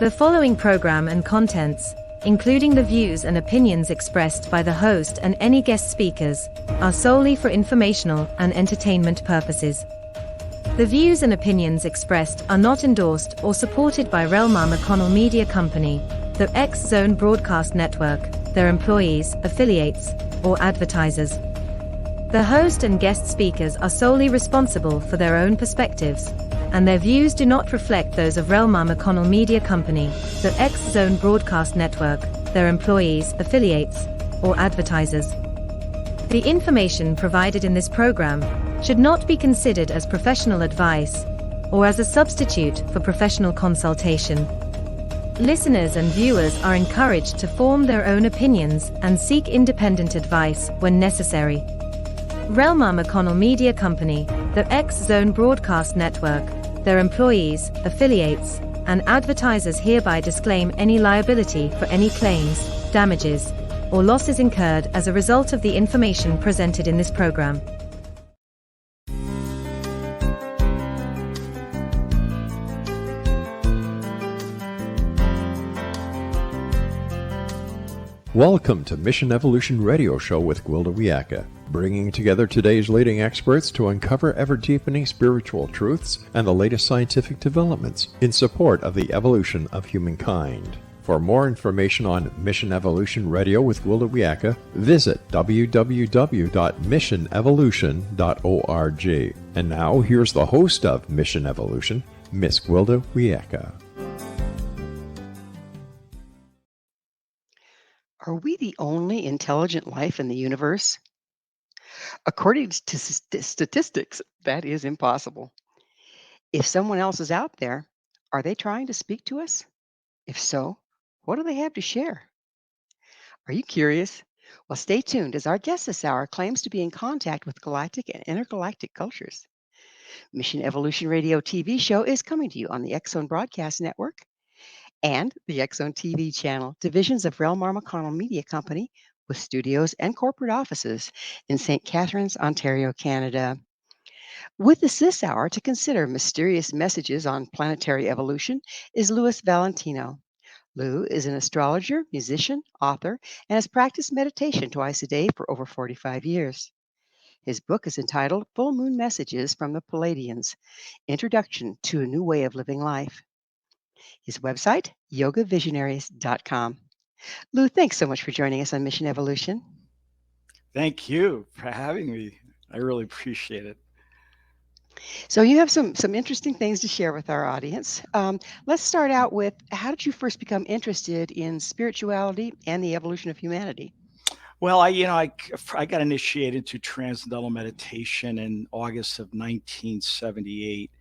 The following program and contents, including the views and opinions expressed by the host and any guest speakers, are solely for informational and entertainment purposes. The views and opinions expressed are not endorsed or supported by Relmar McConnell Media Company, the X Zone Broadcast Network, their employees, affiliates, or advertisers. The host and guest speakers are solely responsible for their own perspectives, and their views do not reflect those of Relmar McConnell Media Company, the X Zone Broadcast Network, their employees, affiliates, or advertisers. The information provided in this program should not be considered as professional advice or as a substitute for professional consultation. Listeners and viewers are encouraged to form their own opinions and seek independent advice when necessary. Relmar McConnell Media Company, the X Zone Broadcast Network, their employees, affiliates, and advertisers hereby disclaim any liability for any claims, damages, or losses incurred as a result of the information presented in this program. Welcome to Mission Evolution Radio Show with Gwilda Wiyaka, bringing together today's leading experts to uncover ever-deepening spiritual truths and the latest scientific developments in support of the evolution of humankind. For more information on Mission Evolution Radio with Gwilda Wiyaka, visit www.missionevolution.org. And now, here's the host of Mission Evolution, Miss Gwilda Wiyaka. Are we the only intelligent life in the universe? According to statistics, that is impossible. If someone else is out there, are they trying to speak to us? If so, what do they have to share? Are you curious? Well, stay tuned as our guest this hour claims to be in contact with galactic and intergalactic cultures. Mission Evolution Radio TV show is coming to you on the X Zone Broadcast Network and the X Zone TV channel, divisions of Relmar McConnell Media Company, with studios and corporate offices in St. Catharines, Ontario, Canada. With us this hour to consider mysterious messages on planetary evolution is Thomas Valentino. Lou is an astrologer, musician, author, and has practiced meditation twice a day for over 45 years. His book is entitled Full Moon Messages from the Pleiadians, Introduction to a New Way of Living Life. His website, yogavisionaries.com. Lou, thanks so much for joining us on Mission Evolution. Thank you for having me. I really appreciate it. So you have some interesting things to share with our audience. Let's start out with, how did you first become interested in spirituality and the evolution of humanity? Well, I got initiated into transcendental meditation in August of 1978.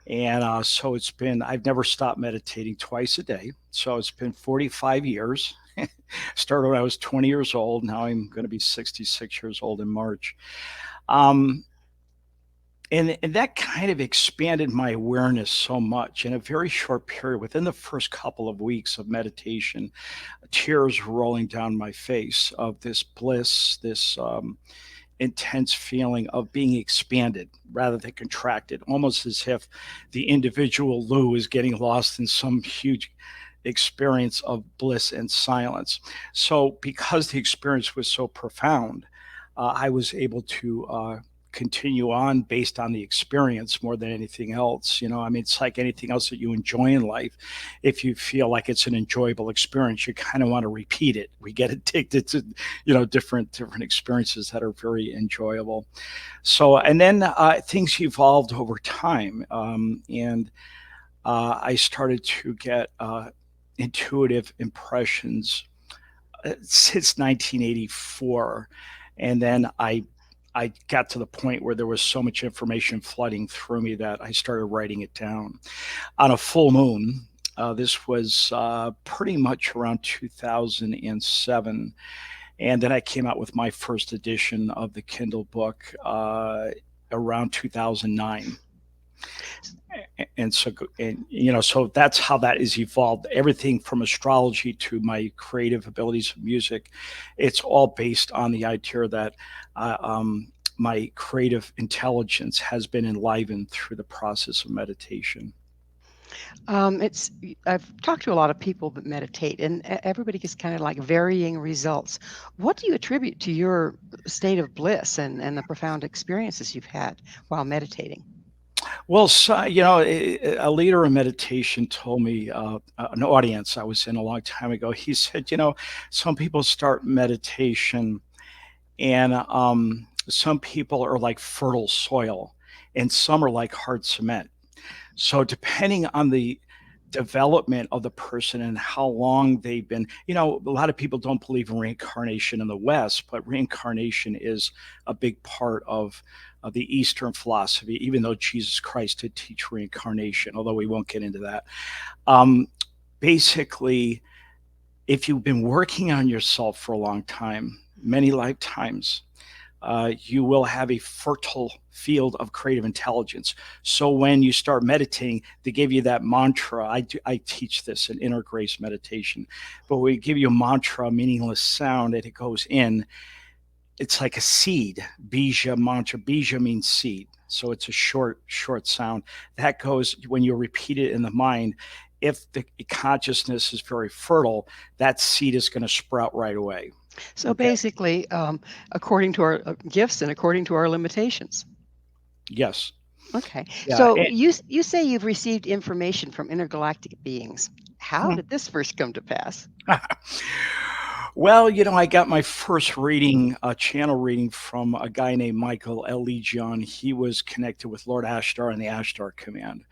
And so I've never stopped meditating twice a day. So it's been 45 years. Started when I was 20 years old. Now I'm going to be 66 years old in March. And that kind of expanded my awareness so much in a very short period. Within the first couple of weeks of meditation, tears rolling down my face of this bliss, this intense feeling of being expanded rather than contracted, almost as if the individual Lou is getting lost in some huge experience of bliss and silence. So because the experience was so profound, I was able to continue on based on the experience more than anything else. It's like anything else that you enjoy in life. If you feel like it's an enjoyable experience, you kind of want to repeat it. We get addicted to, different experiences that are very enjoyable. So, and then things evolved over time. And I started to get intuitive impressions since 1984. And then I got to the point where there was so much information flooding through me that I started writing it down. On a full moon, this was pretty much around 2007. And then I came out with my first edition of the Kindle book around 2009. And so that's how that has evolved. Everything from astrology to my creative abilities of music, it's all based on the idea that my creative intelligence has been enlivened through the process of meditation. I've talked to a lot of people that meditate, and everybody gets kind of like varying results. What do you attribute to your state of bliss and the profound experiences you've had while meditating? Well, so, you know, a leader in meditation told me, an audience I was in a long time ago, he said, you know, some people start meditation and some people are like fertile soil and some are like hard cement. So depending on the development of the person and how long they've been, you know, a lot of people don't believe in reincarnation in the West, but reincarnation is a big part of the Eastern philosophy, even though Jesus Christ did teach reincarnation, although we won't get into that. Um, Basically, if you've been working on yourself for a long time, many lifetimes, you will have a fertile field of creative intelligence. So when you start meditating, they give you that mantra. I teach this in inner grace meditation, but we give you a mantra, a meaningless sound, and it goes in. It's like a seed. Bija mantra. Bija means seed. So it's a short sound that goes when you repeat it in the mind. If the consciousness is very fertile, that seed is going to sprout right away. So Okay. basically, according to our gifts and according to our limitations. Yes. Okay. Yeah. So you say you've received information from intergalactic beings. How did this first come to pass? Well, you know, I got my first reading, channel reading from a guy named Michael L. Legion. He was connected with Lord Ashtar and the Ashtar Command.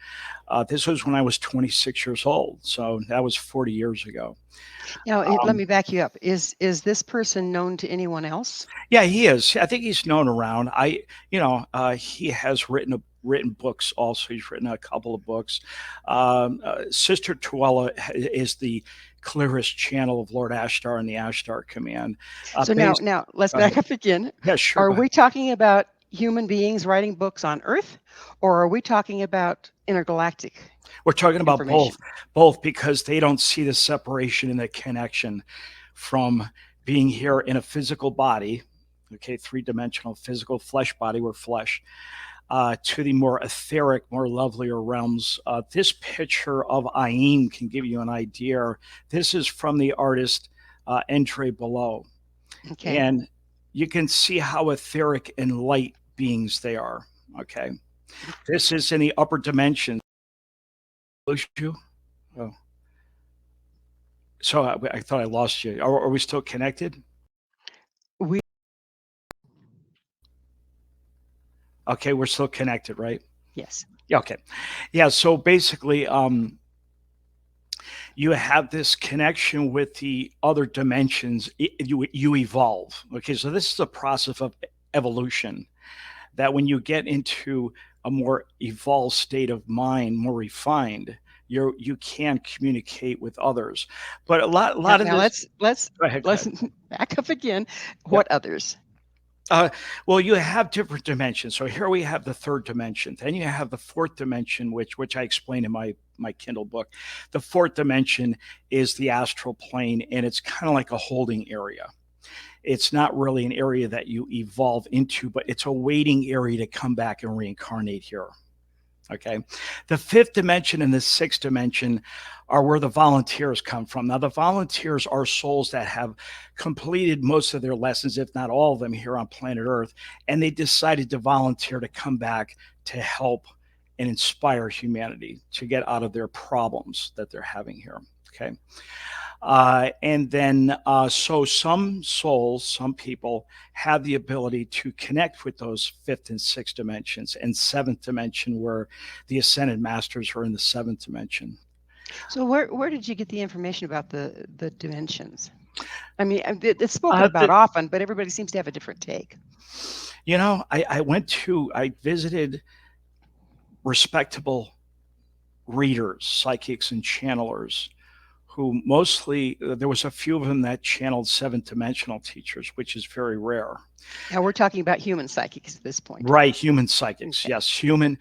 This was when I was 26 years old, so that was 40 years ago. Now, let Um, me back you up. Is this person known to anyone else? yeah, he is. I think he's known around. He has written books. Also, he's written a couple of books. Sister Tuella is the clearest channel of Lord Ashtar and the Ashtar Command. So now, Based, now let's go ahead. back up again. Yeah, sure. Are Go ahead. we talking about human beings writing books on Earth, or are we talking about intergalactic We're talking about information? both because they don't see the separation and the connection from being here in a physical body, okay, three-dimensional physical flesh body, we're flesh, to the more etheric, more lovelier realms. This picture of Aim can give you an idea. This is from the artist Entre Below, Okay. and you can see how etheric and light beings they are. Okay, this is in the upper dimensions. Lose you? Oh. So I thought I lost you. Are we still connected? We Okay, we're still connected, right? yes. Yeah. Okay. Yeah. So basically, you have this connection with the other dimensions. You evolve. Okay. So this is a process of evolution. That when you get into a more evolved state of mind, more refined, you can communicate with others. But a Now, lot of now this. let's Go ahead. Go let's ahead. back up again. Yep. What others? Uh, well, you have different dimensions. So here we have the third dimension. Then you have the fourth dimension, which I explain in my Kindle book. The fourth dimension is the astral plane, and it's kind of like a holding area. It's not really an area that you evolve into, but it's a waiting area to come back and reincarnate here. Okay. The fifth dimension and the sixth dimension are where the volunteers come from. Now, the volunteers are souls that have completed most of their lessons, if not all of them, here on planet Earth. And they decided to volunteer to come back to help and inspire humanity to get out of their problems that they're having here. Okay. So some souls, some people have the ability to connect with those fifth and sixth dimensions and seventh dimension, where the ascended masters are in the seventh dimension. So where did you get the information about the dimensions? I mean, it's spoken about The, often, but everybody seems to have a different take. you know, I visited respectable readers, psychics, and channelers who mostly, there was a few of them that channeled seventh dimensional teachers, which is very rare. Now we're talking about human psychics at this point. Right, human psychics. Okay. Yes, human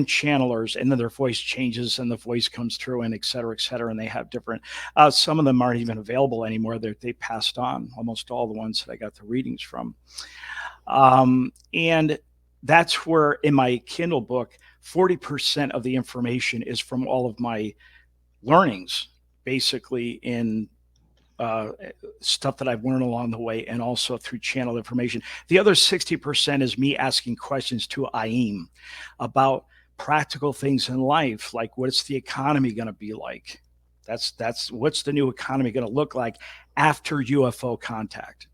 channelers, and then their voice changes and the voice comes through, and et cetera, and they have different. Some of them aren't even available anymore. They passed on. Almost all the ones that I got the readings from, and that's where in my Kindle book, 40% of the information is from all of my learnings, basically in stuff that I've learned along the way, and also through channel information. The other 60% is me asking questions to Aim about practical things in life, like what's the economy going to be like? That's what's the new economy going to look like after UFO contact?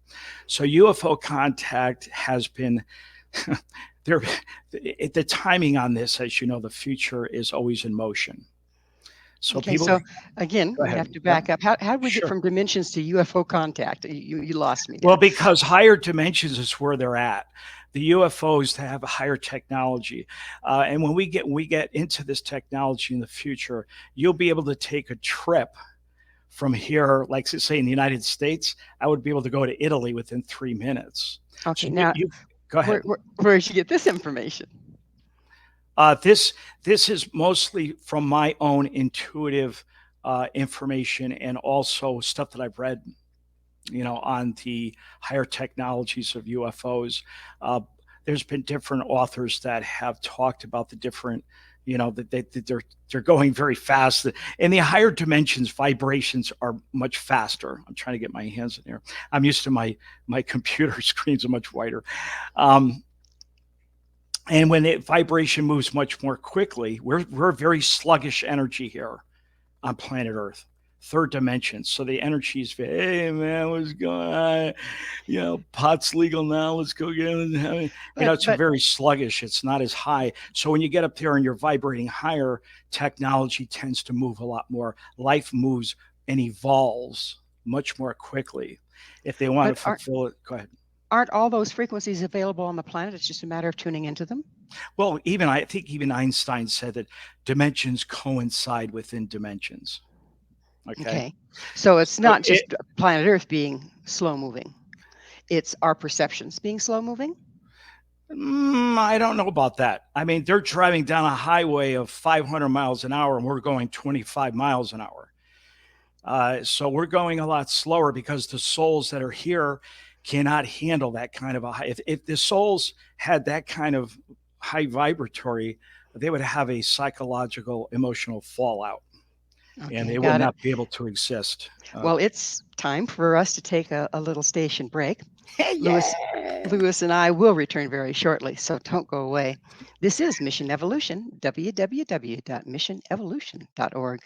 So UFO contact has been there. The timing on this, as you know, the future is always in motion. So Okay, people, so again, go we ahead. have to back up. How did we get Sure. from dimensions to UFO contact? You lost me there. Well, because higher dimensions is where they're at. The UFOs have a higher technology, and when we get into this technology in the future, you'll be able to take a trip from here, like say in the United States. I would be able to go to Italy within 3 minutes. Okay, So now go ahead. where did you get this information? This is mostly from my own intuitive information, and also stuff that I've read, on the higher technologies of UFOs. There's been different authors that have talked about the different, that they're going very fast. In the higher dimensions, vibrations are much faster. I'm trying to get my hands in here. I'm used to my computer screens are much wider. And when the vibration moves much more quickly, we're very sluggish energy here on planet Earth, third dimension. So the energy is, hey man, what's going on? Pot's legal now. Let's go get it. It's very sluggish. It's not as high. So when you get up there and you're vibrating higher, technology tends to move a lot more. Life moves and evolves much more quickly. If they want to fulfill it, go ahead. Aren't all those frequencies available on the planet? It's just a matter of tuning into them. Well, I think even Einstein said that dimensions coincide within dimensions. Okay. So it's not just planet Earth being slow moving. It's our perceptions being slow moving. I don't know about that. I mean, they're driving down a highway of 500 miles an hour and we're going 25 miles an hour. So we're going a lot slower because the souls that are here cannot handle that kind of a high. If the souls had that kind of high vibratory, they would have a psychological, emotional fallout, and they would not be able to exist. Well, it's time for us to take a little station break. Lewis and I will return very shortly, so don't go away. This is Mission Evolution, www.missionevolution.org.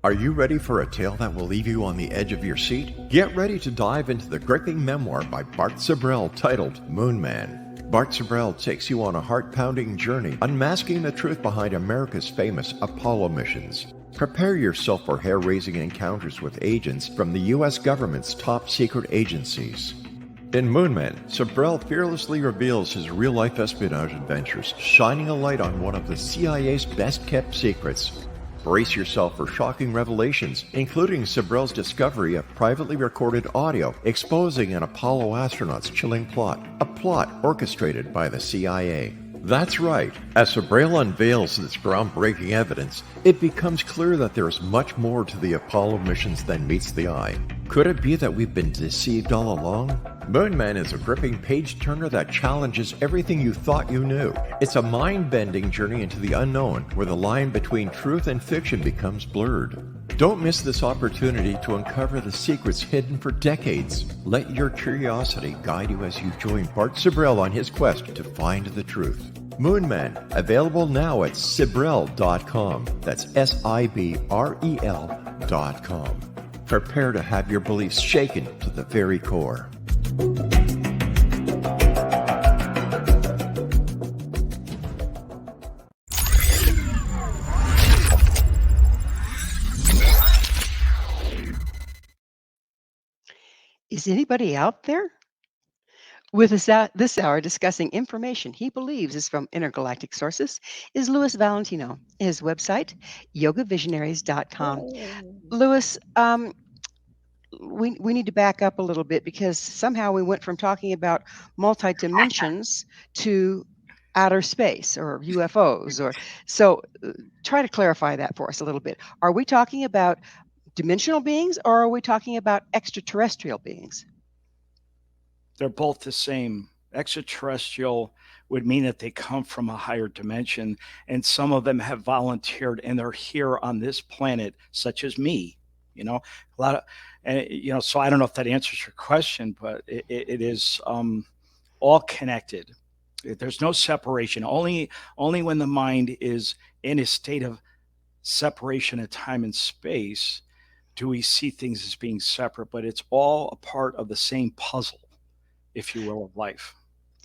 Are you ready for a tale that will leave you on the edge of your seat? Get ready to dive into the gripping memoir by Bart Sibrel titled Moon Man. Bart Sibrel takes you on a heart-pounding journey, unmasking the truth behind America's famous Apollo missions. Prepare yourself for hair-raising encounters with agents from the U.S. government's top secret agencies. In Moon Man, Sibrel fearlessly reveals his real-life espionage adventures, shining a light on one of the CIA's best-kept secrets. Brace yourself for shocking revelations, including Sibrel's discovery of privately recorded audio exposing an Apollo astronaut's chilling plot, a plot orchestrated by the CIA. That's right. As Sibrel unveils this groundbreaking evidence, it becomes clear that there is much more to the Apollo missions than meets the eye. Could it be that we've been deceived all along? Moon Man is a gripping page-turner that challenges everything you thought you knew. It's a mind-bending journey into the unknown, where the line between truth and fiction becomes blurred. Don't miss this opportunity to uncover the secrets hidden for decades. Let your curiosity guide you as you join Bart Sibrel on his quest to find the truth. Moon Man, available now at Sibrel.com. That's Sibrel.com. Prepare to have your beliefs shaken to the very core. Is anybody out there? With us this hour discussing information he believes is from intergalactic sources is Louis Valentino. His website, yogavisionaries.com. Louis, we need to back up a little bit because somehow we went from talking about multi-dimensions to outer space or UFOs, or so. Try to clarify that for us a little bit. Are we talking about dimensional beings, or are we talking about extraterrestrial beings? They're both the same. Extraterrestrial would mean that they come from a higher dimension, and some of them have volunteered and they're here on this planet, such as me. A lot of, and so I don't know if that answers your question, but it is all connected. There's no separation. Only when the mind is in a state of separation of time and space do we see things as being separate, but it's all a part of the same puzzle, if you will, of life.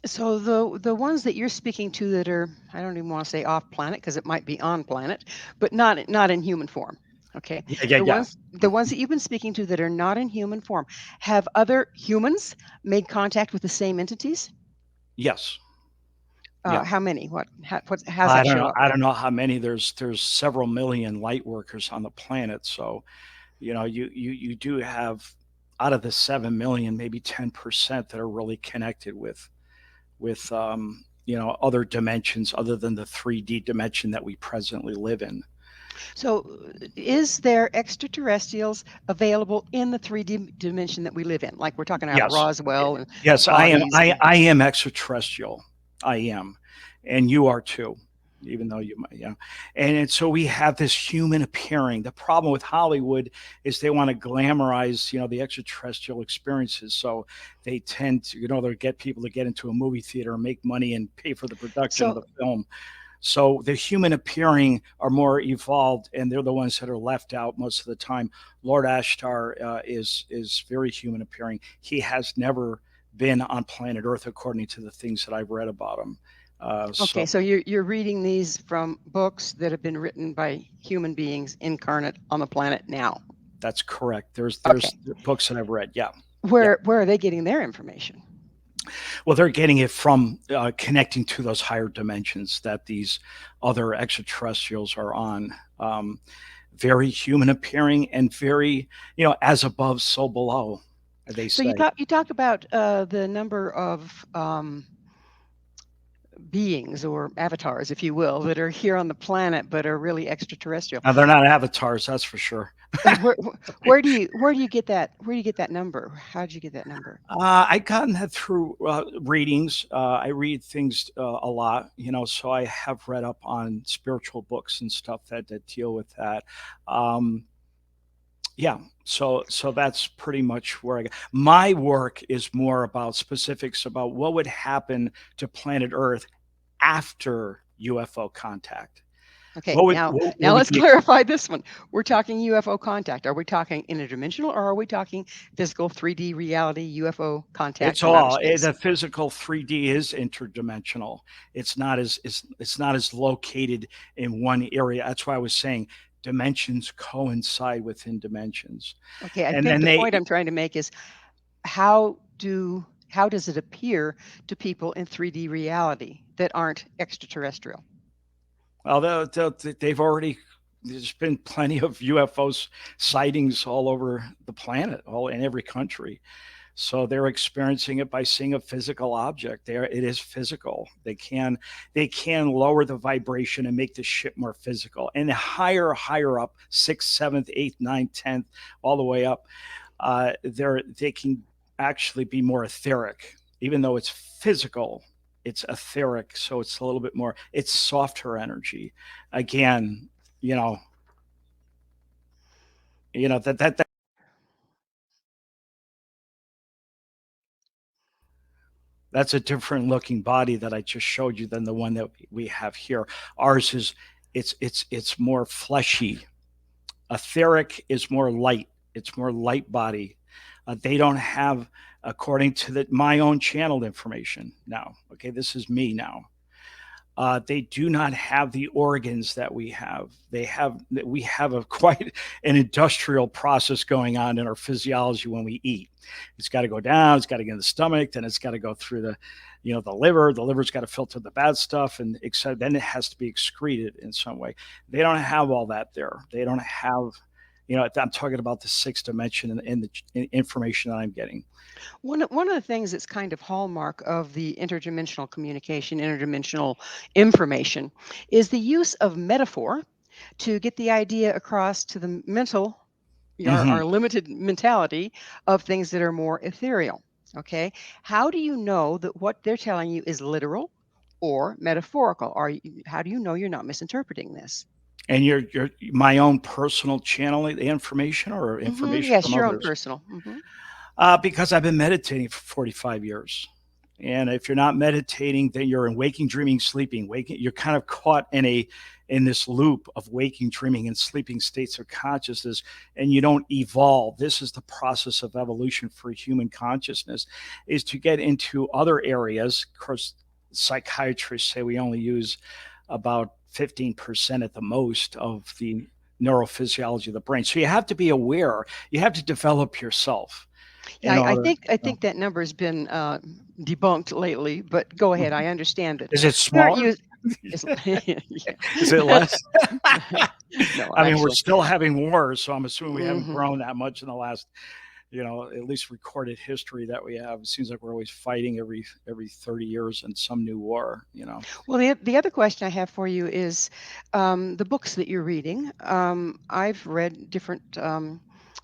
So the ones that you're speaking to that are, I don't even want to say off planet because it might be on planet, but not in human form. Okay. Yeah. The ones that you've been speaking to that are not in human form, have other humans made contact with the same entities? Yes. Yeah. How many? How's I that don't show know. up? I don't know how many. There's several million light workers on the planet. So, you do have, out of the 7 million, maybe 10% that are really connected with other dimensions other than the 3D dimension that we presently live in. So, is there extraterrestrials available in the 3D dimension that we live in? Like we're talking about Yes. Roswell and Yes, I am. bodies. I am extraterrestrial. I am, and you are too, even though you might. Yeah, and so we have this human appearing. The problem with Hollywood is they want to glamorize, the extraterrestrial experiences. So they tend to, they get people to get into a movie theater and make money and pay for the production of the film. So the human appearing are more evolved, and they're the ones that are left out most of the time. Lord Ashtar is very human appearing. He has never been on planet Earth, according to the things that I've read about him. Okay, so you're reading these from books that have been written by human beings incarnate on the planet now. That's correct. There's Okay. books that I've read. Yeah. Where are they getting their information? Well, they're getting it from connecting to those higher dimensions that these other extraterrestrials are on. Very human appearing and very, as above, so below, they say. So you talk about the number of beings or avatars, if you will, that are here on the planet but are really extraterrestrial. Now, they're not avatars, that's for sure. Where do you get that? Where do you get that number? How did you get that number? I gotten that through readings. I read things a lot, so I have read up on spiritual books and stuff that deal with that. Yeah, so that's pretty much where I go. My work is more about specifics about what would happen to planet Earth after UFO contact. Okay, What would- now what now would let's be- clarify this one. We're talking UFO contact. Are we talking interdimensional, or are we talking physical 3D reality UFO contact? It's from outer all space? the physical 3D is interdimensional. It's not as located in one area. That's why I was saying dimensions coincide within dimensions. Okay, I And think then the point I'm trying to make is how does it appear to people in 3D reality that aren't extraterrestrial? Well, they've already. There's been plenty of UFOs sightings all over the planet, all in every country. So they're experiencing it by seeing a physical object. It is physical. They can lower the vibration and make the ship more physical. And higher up, 6th, 7th, 8th, 9th, 10th, all the way up, they can actually be more etheric, even though it's physical. It's etheric, so it's a little bit more. It's softer energy. Again, that that's a different looking body that I just showed you than the one that we have here. Ours is it's more fleshy. Etheric is more light. It's more light body. They don't have, according to my own channeled information now. Okay, this is me now. They do not have the organs that we have. We have quite an industrial process going on in our physiology when we eat. It's got to go down. It's got to get in the stomach. Then it's got to go through the liver. The liver's got to filter the bad stuff, and then it has to be excreted in some way. They don't have all that there. They don't have, I'm talking about the sixth dimension and the information that I'm getting. One of the things that's kind of hallmark of the interdimensional communication, interdimensional information, is the use of metaphor to get the idea across to the mental, Hmm. our limited mentality of things that are more ethereal. Okay. How do you know that what they're telling you is literal or metaphorical? How do you know you're not misinterpreting this? And you're my own personal channeling the information or information Yes, from your own others. personal. Because I've been meditating for 45 years. And if you're not meditating, then you're in waking, dreaming, sleeping. Waking, you're kind of caught in this loop of waking, dreaming, and sleeping states of consciousness, and you don't evolve. This is the process of evolution for human consciousness, is to get into other areas. Of course, psychiatrists say we only use about 15% at the most of the neurophysiology of the brain. So you have to be aware. You have to develop yourself Yeah, in order. I think that number's been debunked lately, but go ahead. I understand it. Is it We aren't smaller? used. Yeah. Is it less? No, I mean, we're actually. still having wars, so I'm assuming we haven't Mhm. grown that much in the last, at least recorded history that we have. It seems like we're always fighting every 30 years in some new war. Well, the other question I have for you is the books that you're reading. I've read different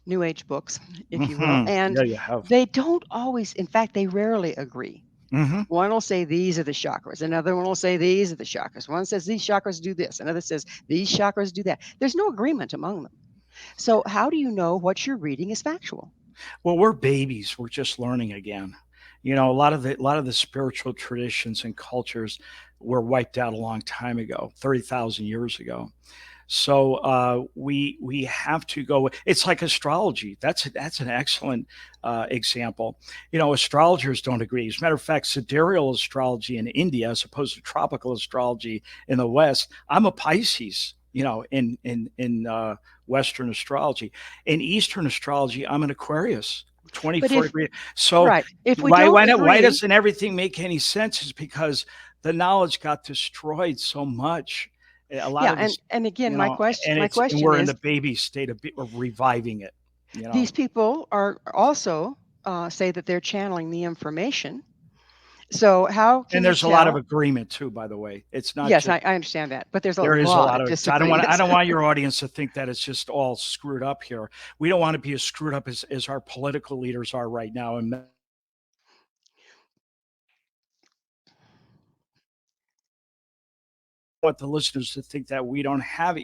New Age books, if you will, and Yeah, you have. they don't always, in fact, they rarely agree. Hmm. One will say these are the chakras. Another one will say these are the chakras. One says these chakras do this. Another says these chakras do that. There's no agreement among them. So how do you know what you're reading is factual? Well, we're babies. We're just learning again. A lot of the spiritual traditions and cultures were wiped out a long time ago, 30,000 years ago. So we have to go. It's like astrology. That's an excellent example. Astrologers don't agree. As a matter of fact, sidereal astrology in India, as opposed to tropical astrology in the West. I'm a Pisces. In Western astrology, in Eastern astrology, I'm an Aquarius. But 24 if degree. So right, if we why don't why not, why agree, doesn't everything make any sense? Is because the knowledge got destroyed so much. A lot yeah, of this, and again, you know, and my and question we're in is, the baby state of reviving it, you know. these people are also say that they're channeling the information. So how And can you there's a lot of tell? agreement too, by the way. It's not Yes, just I understand that, but there's a there is a lot lot of of so I disagreements. don't want your audience to think that it's just all screwed up here. We don't want to be as screwed up as our political leaders are right now, and want the listeners to think that we don't have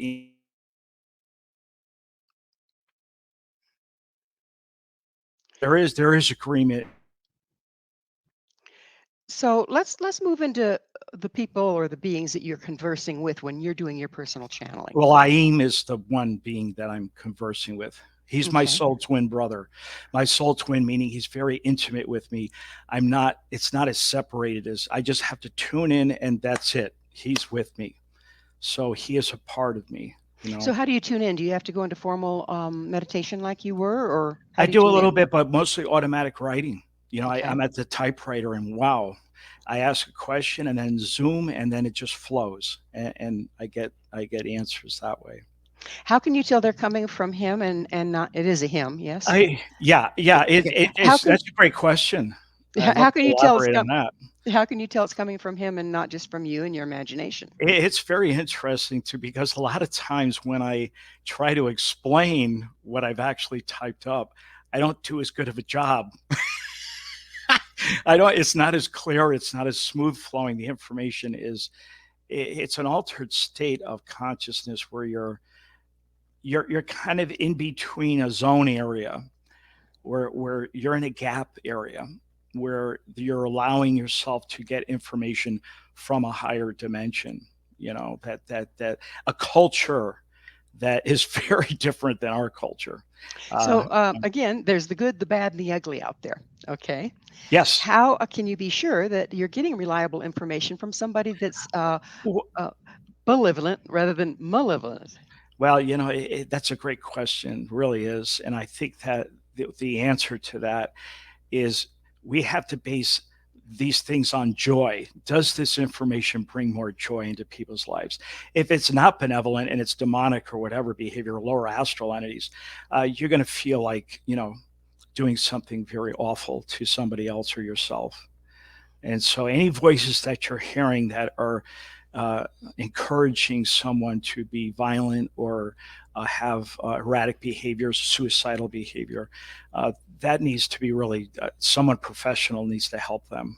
there is agreement. So let's move into the people or the beings that you're conversing with when you're doing your personal channeling. Well, Aim is the one being that I'm conversing with. He's my Okay. soul twin brother. My soul twin, meaning he's very intimate with me. It's not as separated as I just have to tune in and that's it. He's with me. So he is a part of me, you So know. how do you tune in? Do you have to go into formal meditation like you were, or how I do you do a tune little in? bit, but mostly automatic writing. Okay. I'm at the typewriter and wow, I ask a question and then zoom and then it just flows and I get answers that way. How can you tell they're coming from him and not? It is a him, yes. Yeah, Okay. How can that's a great question. I'd love how can to you tell it's elaborate on that. how can you tell it's coming from him and not just from you and your imagination? It's very interesting too, because a lot of times when I try to explain what I've actually typed up, I don't do as good of a job. It's not as clear, it's not as smooth flowing. The information is, it's an altered state of consciousness where you're kind of in between a zone area where you're in a gap area where you're allowing yourself to get information from a higher dimension, that a culture that is very different than our culture. So uh, again, there's the good, the bad, and the ugly out there. Okay. yes. How can you be sure that you're getting reliable information from somebody that's uh, benevolent rather than malevolent? Well, that's a great question, really is. And I think that the answer to that is we have to base these things on joy. Does this information bring more joy into people's lives? If it's not benevolent and it's demonic or whatever behavior, lower astral entities, you're going to feel like, doing something very awful to somebody else or yourself. And so any voices that you're hearing that are encouraging someone to be violent or have erratic behaviors, suicidal behavior, that needs to be really someone professional needs to help them.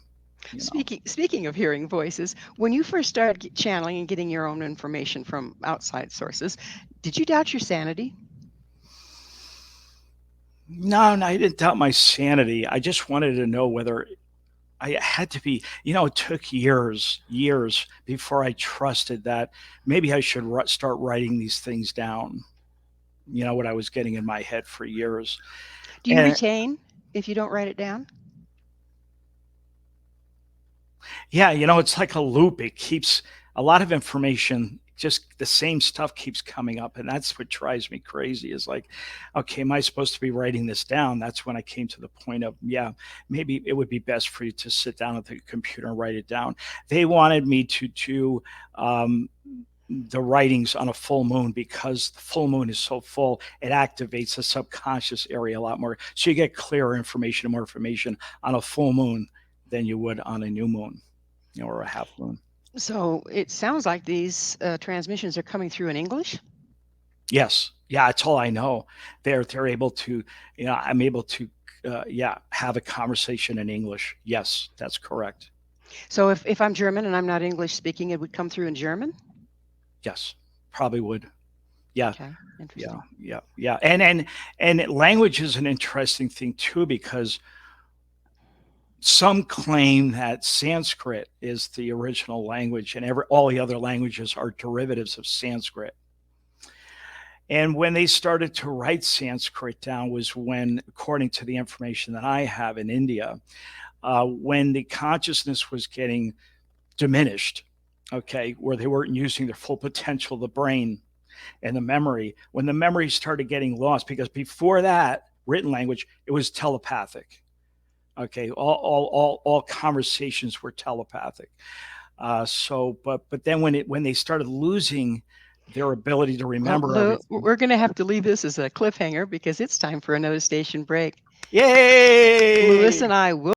Speaking of hearing voices, when you first started channeling and getting your own information from outside sources, did you doubt your sanity? No, I didn't doubt my sanity. I just wanted to know whether I had to be, it took years before I trusted that maybe I should start writing these things down, what I was getting in my head for years. Do you retain if you don't write it down? Yeah, it's like a loop. It keeps a lot of information, just the same stuff keeps coming up. And that's what drives me crazy is like, okay, am I supposed to be writing this down? That's when I came to the point of, yeah, maybe it would be best for you to sit down at the computer and write it down. They wanted me to do the writings on a full moon because the full moon is so full, it activates the subconscious area a lot more. So you get clearer information, more information on a full moon than you would on a new moon, or a half moon. So it sounds like these transmissions are coming through in English? Yes. Yeah, that's all I know. They're able to, I'm able to, have a conversation in English. Yes, that's correct. So if I'm German and I'm not English speaking, it would come through in German? Yes, probably would. Yeah. Okay. Interesting. Yeah. And language is an interesting thing too, because some claim that Sanskrit is the original language and all the other languages are derivatives of Sanskrit. And when they started to write Sanskrit down was when, according to the information that I have in India, when the consciousness was getting diminished, okay, where they weren't using their full potential of the brain and the memory, when the memory started getting lost, because before that, written language, it was telepathic. Okay, all conversations were telepathic. But then when they started losing their ability to remember everything. We're going to have to leave this as a cliffhanger because it's time for another station break. Yay! Louis and I will